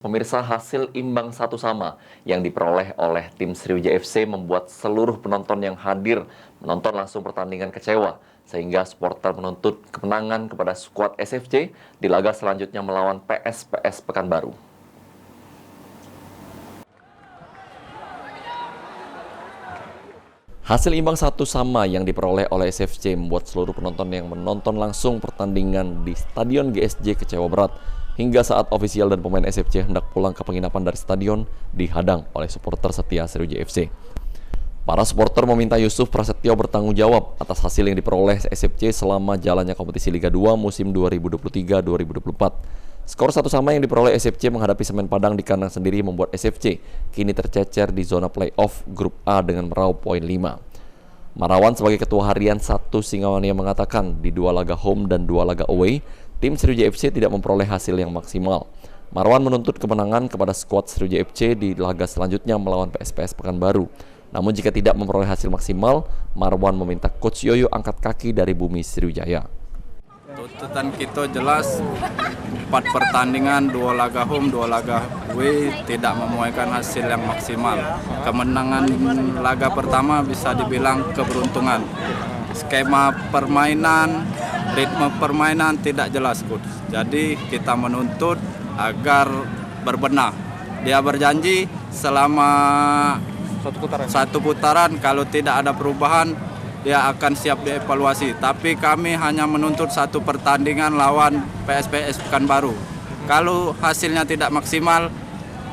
Pemirsa, hasil imbang 1-1 yang diperoleh oleh tim Sriwijaya FC membuat seluruh penonton yang hadir menonton langsung pertandingan kecewa, sehingga supporter menuntut kemenangan kepada skuad SFC di laga selanjutnya melawan PSPS Pekanbaru. Hasil imbang 1-1 yang diperoleh oleh SFC membuat seluruh penonton yang menonton langsung pertandingan di Stadion GSJ kecewa berat, hingga saat ofisial dan pemain SFC hendak pulang ke penginapan dari stadion dihadang oleh supporter setia Sriwijaya FC. Para supporter meminta Yusuf Prasetyo bertanggung jawab atas hasil yang diperoleh SFC selama jalannya kompetisi Liga 2 musim 2023-2024. Skor 1-1 yang diperoleh SFC menghadapi Semen Padang di kandang sendiri membuat SFC kini tercecer di zona play-off grup A dengan meraup poin 5. Marawan sebagai ketua harian 1 Singawania mengatakan di 2 laga home dan 2 laga away, tim Sriwijaya FC tidak memperoleh hasil yang maksimal. Marwan menuntut kemenangan kepada skuad Sriwijaya FC di laga selanjutnya melawan PSPS Pekanbaru. Namun jika tidak memperoleh hasil maksimal, Marwan meminta Coach Yoyo angkat kaki dari bumi Sriwijaya. Tuntutan kita jelas, 4 pertandingan, 2 laga home, 2 laga away tidak memuaikan hasil yang maksimal. Kemenangan laga pertama bisa dibilang keberuntungan. Skema permainan, ritme permainan tidak jelas, Coach. Jadi kita menuntut agar berbenah. Dia berjanji selama satu putaran kalau tidak ada perubahan dia akan siap dievaluasi. Tapi kami hanya menuntut 1 pertandingan lawan PSPS Pekanbaru. Kalau hasilnya tidak maksimal,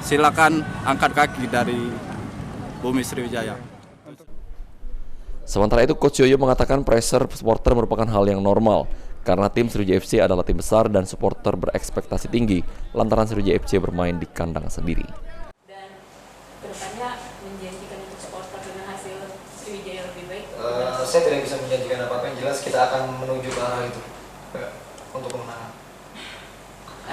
silakan angkat kaki dari bumi Sriwijaya. Sementara itu, Coach Yoyo mengatakan pressure supporter merupakan hal yang normal karena tim Sriwijaya FC adalah tim besar dan supporter berekspektasi tinggi lantaran Sriwijaya FC bermain di kandang sendiri. Dan kedepannya menjanjikan untuk supporter dengan hasil Sriwijaya lebih baik? Saya tidak bisa menjanjikan apa-apa, yang jelas kita akan menuju ke arah itu untuk kemenangan.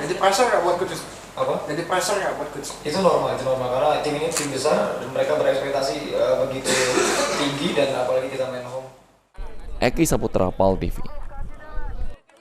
Jadi pressure nggak buat coach? Apa? Jadi pressure nggak buat coach? Itu normal karena tim ini tim besar dan mereka berekspektasi begitu tinggi dan apalagi kita main home. Eki Saputra, PAL TV.